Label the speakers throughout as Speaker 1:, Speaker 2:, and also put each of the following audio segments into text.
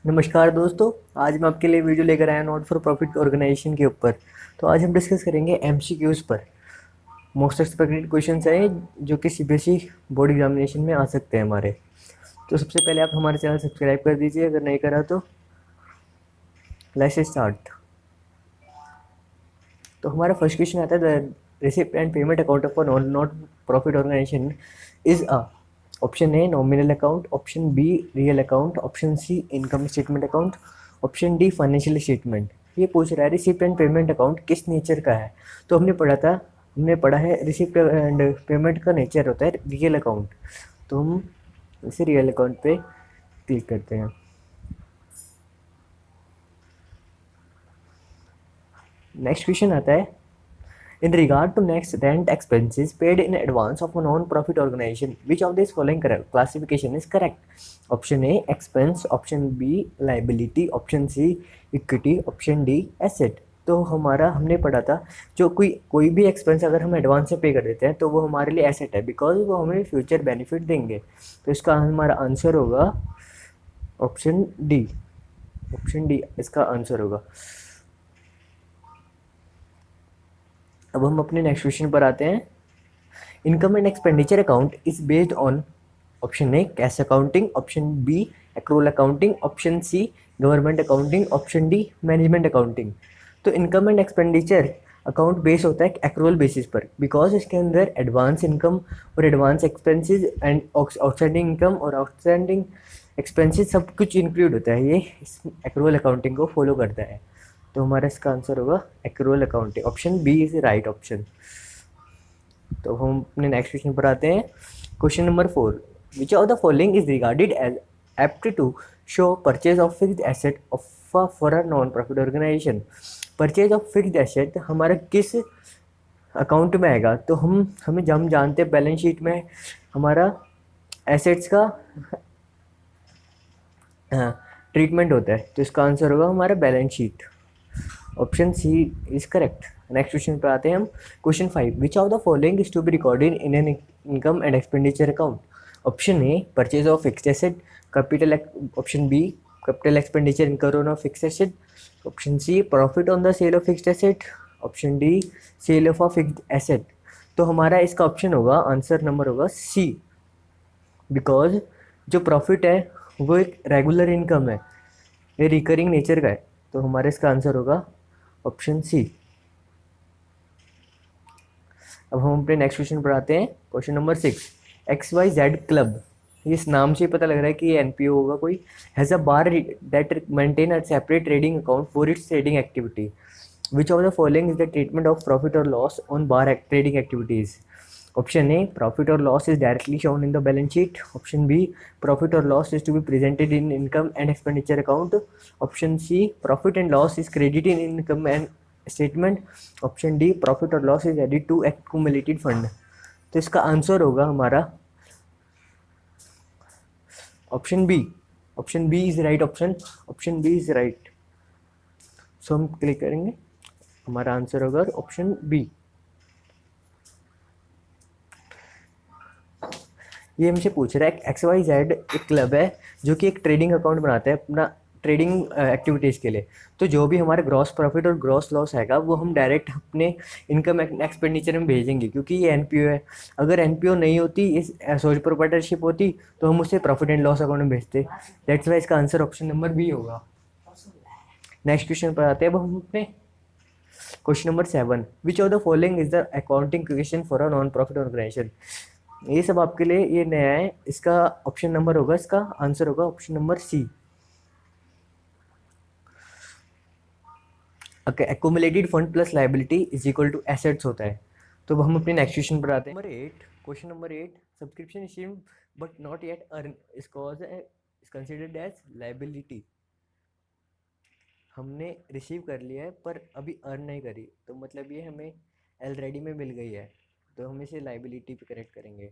Speaker 1: नमस्कार दोस्तों। आज मैं आपके लिए वीडियो लेकर आया नॉट फॉर प्रॉफिट ऑर्गेनाइजेशन के ऊपर। तो आज हम डिस्कस करेंगे एमसीक्यूज़ पर। मोस्ट एक्सपेक्टेड क्वेश्चंस हैं जो कि सीबीएसई बोर्ड एग्जामिनेशन में आ सकते हैं हमारे। तो सबसे पहले आप हमारे चैनल सब्सक्राइब कर दीजिए अगर नहीं करा तो। Let's start. तो हमारा फर्स्ट क्वेश्चन आता है the receipt and payment account of not profit organisation is a. Option A nominal account, option B real account, option C income statement account, option D financial statement. ये पूछ रहा है receipt and payment account किस nature का है। तो हमने पढ़ा है रिसिप्ट एंड पेमेंट का नेचर होता है रियल अकाउंट। तो हम इसे रियल अकाउंट पे क्लिक करते हैं। नेक्स्ट क्वेश्चन आता है in regard to next rent expenses paid in advance of a non-profit organization, which of these following classification is correct? Option A expense, option B liability, option C equity, option D asset। तो हमारा हमने पढ़ा था जो कोई भी expense अगर हम एडवांस से पे कर देते हैं तो वो हमारे लिए एसेट है, बिकॉज वो हमें फ्यूचर बेनिफिट देंगे। तो इसका हमारा आंसर होगा ऑप्शन डी। ऑप्शन डी इसका आंसर होगा। अब हम अपने नेक्स्ट क्वेश्चन पर आते हैं। Income and expenditure account is based on option A cash accounting, option B accrual accounting, option C government accounting, option D management accounting. तो income and expenditure account base होता है एक्रूअल बेसिस पर, because इसके अंदर advance income और advance expenses and outstanding income और outstanding expenses सब कुछ इंक्लूड होता है। ये इस एक्रूअल अकाउंटिंग को फॉलो करता है। तो हमारा इसका आंसर होगा accrual accounting. Option B is right option. तो हम अपने नेक्स्ट क्वेश्चन पर आते हैं। Question number 4, which of the following is regarded as apt to show purchase of fixed asset of for a non profit organisation. Purchase of fixed asset हमारा किस account में आएगा? तो हम जानते हैं बैलेंस शीट में हमारा एसेट्स का ट्रीटमेंट होता है। तो इसका आंसर होगा हमारा balance sheet. Option C is correct. Next question पर आते हैं हम। Question 5, which of the following is to be recorded in an income and expenditure account? Option A purchase of fixed asset capital, option B capital expenditure incurred on fixed asset, option C profit on the sale of fixed asset, option D sale of a fixed asset. तो हमारा इसका option होगा, answer number होगा सी, because जो profit है वो एक regular income है, ये रिकरिंग नेचर का है। तो हमारा इसका आंसर होगा ऑप्शन सी। अब हम अपने नेक्स्ट क्वेश्चन पर आते हैं। Question number 6, X Y Z club, इस नाम से पता लग रहा है कि ये एनपीओ होगा कोई, has a bar that maintain a separate trading account for its trading activity. Which of the following is the treatment of profit और loss on bar trading activities? Option A profit और loss is directly shown in the balance sheet, option B profit और loss is to be presented in income and expenditure account, option C profit and loss is credit in income and statement, option D profit और loss is added to accumulated fund. तो इसका answer होगा हमारा option B. Option B is right option. Option B is right. So हम click करेंगे, हमारा answer होगा option B. ये हमसे पूछ रहा है एक्स वाई जेड एक क्लब है जो कि एक ट्रेडिंग अकाउंट बनाता है अपना ट्रेडिंग एक्टिविटीज़ के लिए। तो जो भी हमारे ग्रॉस प्रॉफिट और ग्रॉस लॉस आएगा वो हम डायरेक्ट अपने इनकम एक्सपेंडिचर में भेजेंगे, क्योंकि ये एनपीओ है। अगर एनपीओ नहीं होती, इस सोल प्रोप्राइटरशिप होती, तो हम उसे प्रॉफिट एंड लॉस अकाउंट में भेजते। दैट्स वाई इसका आंसर ऑप्शन नंबर बी होगा। नेक्स्ट क्वेश्चन पर आते हैं अब हम अपने। Question number 7, which of the following is the accounting question for a non profit organisation? ये सब आपके लिए ये नया है। इसका ऑप्शन नंबर होगा, इसका आंसर होगा option number C. Accumulated fund plus liability is equal to assets होता है। तो हम अपने नेक्स्ट क्वेश्चन पर आते हैं। Number 8, question number 8, subscription scheme but not yet earn is cause is considered as liability. हमने रिसीव कर लिया है पर अभी अर्न नहीं करी, तो मतलब ये हमें ऑलरेडी में मिल गई है, तो हम इसे लाइबिलिटी पे करेक्ट करेंगे।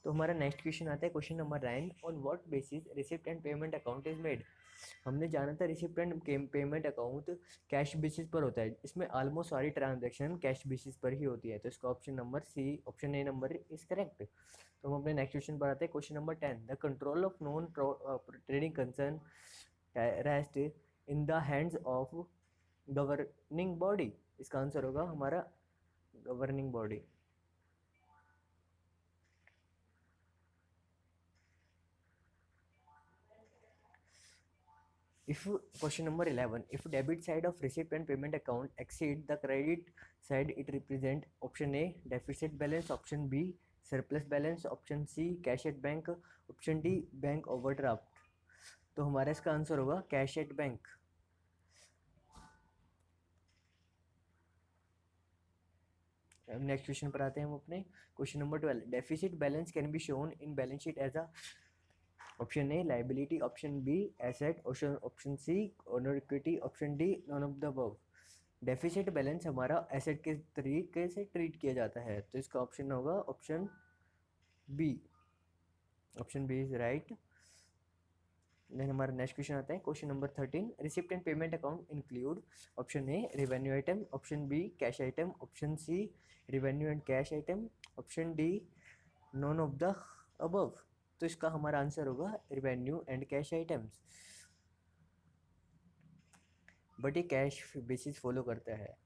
Speaker 1: तो हमारा नेक्स्ट क्वेश्चन आता है question number 9, on what basis receipt and payment account is made? हमने जाना था receipt and payment account cash basis पर होता है। इसमें ऑलमोस्ट सारी ट्रांजैक्शन कैश बेसिस पर ही होती है। तो इसका option number C, option A number is correct. तो हम अपने नेक्स्ट क्वेश्चन पर आते हैं। Question number 10, the control of non trading concern rest in the hands of governing body. इसका आंसर होगा हमारा governing body. If question number 11, if debit side of receipt and payment account exceed the credit side, it represent option A deficit balance, option B surplus balance, option C cash at bank, option D bank overdraft। तो हमारा इसका answer होगा cash at bank. Next question पर आते हैं हम अपने। Question number 12, deficit balance can be shown in balance sheet as a option A liability, option B asset, option C owner equity, option D none of the above. Deficit balance हमारा asset के तरीके से treat किया जाता है, तो इसका option होगा option B. Option B is right. Then हमारा नेक्स्ट क्वेश्चन आता है question number 13, receipt and payment account include option A revenue item, option B cash item, option C revenue and cash item, option D none of the above. तो इसका हमारा answer होगा revenue and cash items, but ये cash basis follow करता है।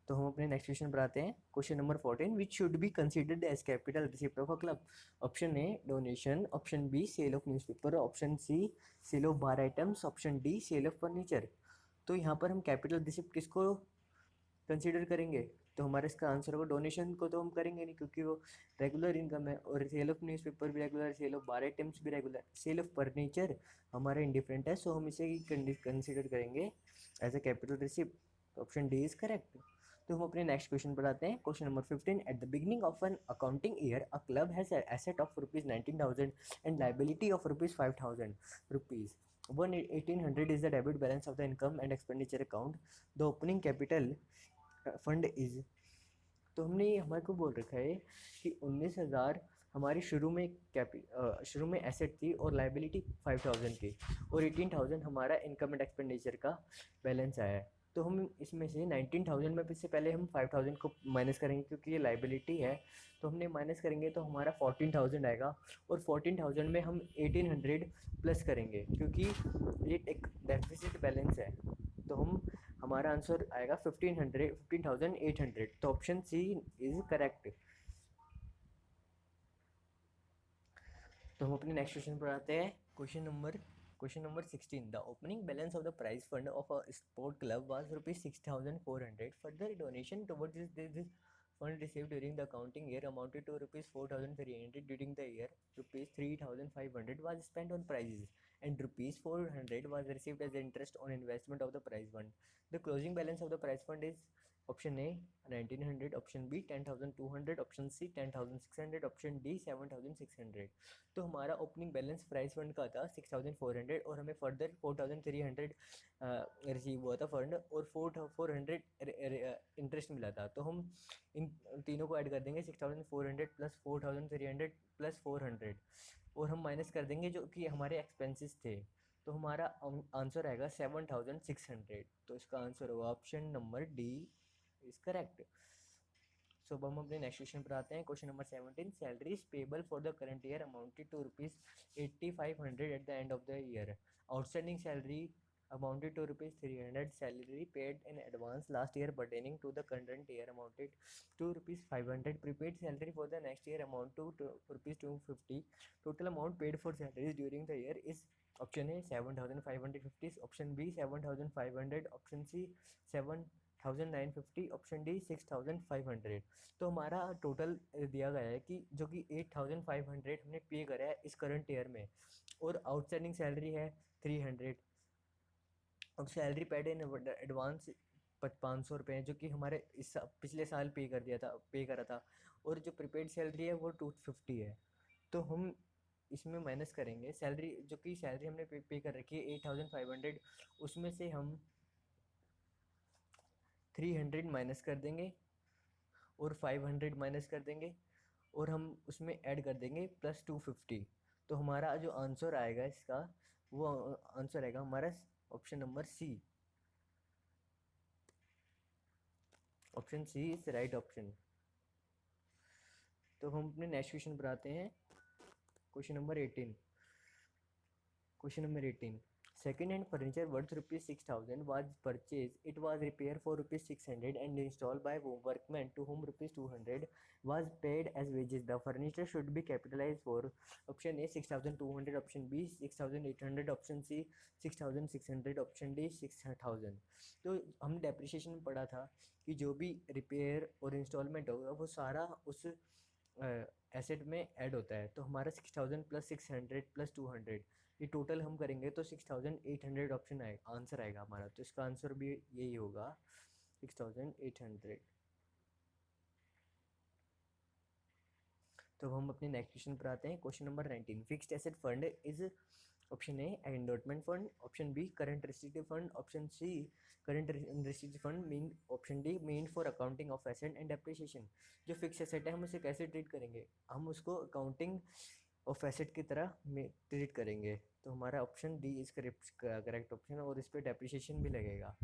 Speaker 1: तो हम अपने नेक्स्ट क्वेश्चन पर आते हैं। Question number 14, which should be considered as capital receipt of a club. Option A donation, option B sale of newspaper, option C sale of bar items, option D sale of furniture. तो यहाँ पर हम capital receipt किसको consider करेंगे, तो हमारा इसका answer होगा डोनेशन को तो हम करेंगे नहीं क्योंकि वो रेगुलर इनकम है, और सेल ऑफ न्यूज़पेपर भी regular, sale of bar items भी रेगुलर, सेल ऑफ फर्नीचर हमारा इंडिफरेंट है, सो हम इसे कंसिडर करेंगे as a capital receipt. Option D is correct. तो हम अपने नेक्स्ट क्वेश्चन पर आते हैं। Question number 15, at the beginning of an accounting year a club has asset of ₹19,000 and liability of ₹5,000 rupees. 1800 is the debit balance of the income and expenditure account. The opening capital fund is. तो हमने ये हमारे को बोल रखा है कि 19,000 हमारी शुरू में एसेट थी और लाइबिलिटी 5,000 थी, और 18,000 हमारा इनकम एंड एक्सपेंडिचर का बैलेंस आया है। तो हम इसमें से 19,000 में से पहले हम 5,000 को माइनस करेंगे क्योंकि ये लाइबिलिटी है, तो हमने माइनस करेंगे तो हमारा 14,000 आएगा, और 14,000 में हम 1,800 प्लस करेंगे क्योंकि ये एक डेफिसिट बैलेंस है। तो हमारा आंसर आएगा 15,800। तो ऑप्शन सी इज करेक्ट। तो हम अपने नेक्स्ट क्वेश्चन पर आते हैं। Question number 16, the opening balance of the prize fund of a sport club was ₹6,400। Further donation towards this fund received during the accounting year amounted to ₹4,300. During the year, ₹3,500 was spent on prizes and ₹400 was received as interest on investment of the prize fund. The closing balance of the prize fund is option A 1,900, option B 10,200, option C 10,600, option D 7,600। तो हमारा opening balance price fund का था 6,400, और हमें further 4,300 receive हुआ था fund, और 400 interest मिला था। तो हम इन तीनों को ऐड कर देंगे, 6,400 प्लस 4,300 प्लस 400, और हम माइनस कर देंगे जो कि हमारे एक्सपेंसेस थे। तो हमारा आंसर आएगा 7,600। तो इसका आंसर होगा option number D is correct. So अब हम अपने नेक्स्ट क्वेश्चन पर आते हैं। Question number 17, salaries payable for the current year amounted to ₹8,500 at the end of the year. Outstanding salary amounted to ₹300. Salary paid in advance last year pertaining to the current year amounted to ₹500. Prepaid salary for the next year amount to ₹250. Total amount paid for salaries during the year is option A 7,550, option B 7,500, option C 7,950, option D 6,500। तो हमारा total दिया गया है कि जो कि 8,500 हमने पे करा है इस करंट ईयर में, और आउटस्टैंडिंग सैलरी है 300, और सैलरी पेड इन एडवांस 500 रुपये जो कि हमारे पिछले साल पे करा था, और जो प्रीपेड सैलरी है वो 250 है। तो हम इसमें माइनस करेंगे सैलरी, जो कि सैलरी हमने पे कर रखी है 8,500, उसमें से हम 300 माइनस कर देंगे और 500 माइनस कर देंगे, और हम उसमें ऐड कर देंगे प्लस 250। तो हमारा जो आंसर आएगा इसका, वो आंसर आएगा हमारा option number C. Option C is right option. तो हम अपने नेक्स्ट क्वेश्चन पर आते हैं। Question number 18, Second hand furniture worth rupees 6,000 was purchased. It was repaired for rupees 600 and installed by workmen to whom rupees 200 was paid as wages. The furniture should be capitalized for option A 6,200, option B 6,800, option C 6,600, option D 6,000. तो हम depreciation में पढ़ा था कि जो भी repair और instalment होगा वो सारा उस एसेट में ऐड होता है। तो हमारा 6,000 प्लस 600 प्लस 200 ये टोटल हम करेंगे तो 6,800 ऑप्शन आएगा, आंसर आएगा हमारा। तो इसका आंसर भी यही होगा 6,800। तो हम अपने नेक्स्ट क्वेश्चन पर आते हैं। Question number 19, fixed asset fund is option A endowment fund, option B current restricted fund, option C current restricted fund mean, option D mean for accounting of asset and depreciation. जो fix asset है हम उसे कैसे treat करेंगे, हम उसको accounting of asset की तरह में ट्रीट करेंगे। तो हमारा option D is correct option, और इस पर डेप्रिसिएशन भी लगेगा।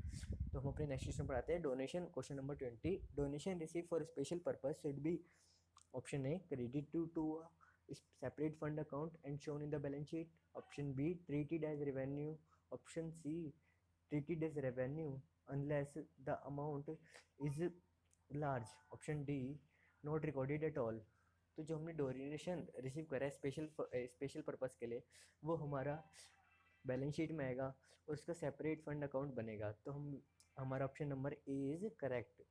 Speaker 1: तो हम अपने नेक्स्ट क्वेश्चन पर आते हैं। Donation, question number 20, donation receive for special purpose should be option A credited to a separate fund account and shown in the balance sheet, option B treated as revenue, option C treated as revenue unless the amount is large, option D not recorded at all। तो जो हमने donation receive करा है special purpose के लिए वो हमारा balance sheet में आएगा और उसका सेपरेट फंड अकाउंट बनेगा। तो हमारा option number A is correct.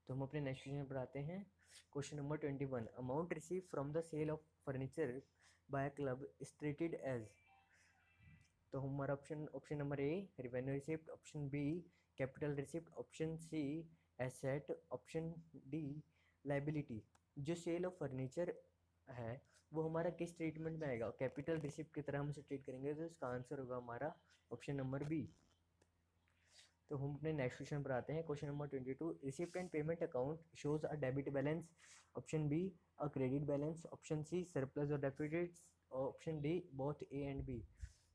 Speaker 1: तो हम अपने नेक्स्ट क्वेश्चन पर आते हैं। Question number 21, amount receive from the sale of furniture by club is treated as. तो हमारा option number A revenue receipt, option B capital receipt, option C asset, option D liability. जो sale of furniture है वो हमारा किस treatment में आएगा, capital receipt की तरह हम उसे ट्रीट करेंगे। तो इसका आंसर होगा हमारा ऑप्शन नंबर बी। तो हम अपने नेक्स्ट क्वेश्चन पर आते हैं। Question number 22, receipt and payment account shows a debit balance, option B a credit balance, option C surplus और deficits, option D both A and B.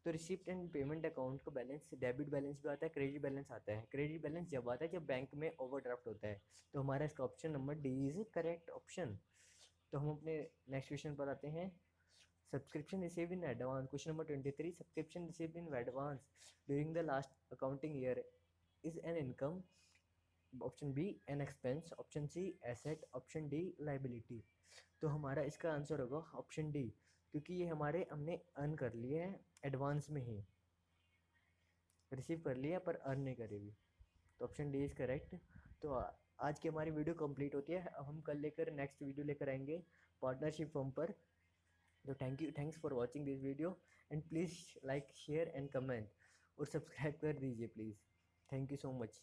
Speaker 1: तो रिसिप्ट एंड पेमेंट अकाउंट का balance debit balance भी आता है, credit balance आता है। Credit balance जब आता है जब बैंक में ओवरड्राफ्ट होता है। तो हमारा इसका option number D is correct option. तो हम अपने नेक्स्ट क्वेश्चन पर आते हैं। Subscription receive in advance, question number 23, subscription receive in advance during the last accounting year is an income, option B an expense, option C asset, option D liability. तो हमारा इसका answer होगा option D, क्योंकि ये हमने earn कर लिए हैं एडवांस में ही, रिसीव कर लिया पर अर्न नहीं करे भी। तो ऑप्शन डी इज़ करेक्ट। तो आज की हमारी वीडियो कंप्लीट होती है। अब हम कल लेकर नेक्स्ट वीडियो लेकर आएंगे पार्टनरशिप फॉर्म पर। तो thanks for watching this video and please like share and comment और सब्सक्राइब कर दीजिए please. Thank you so much.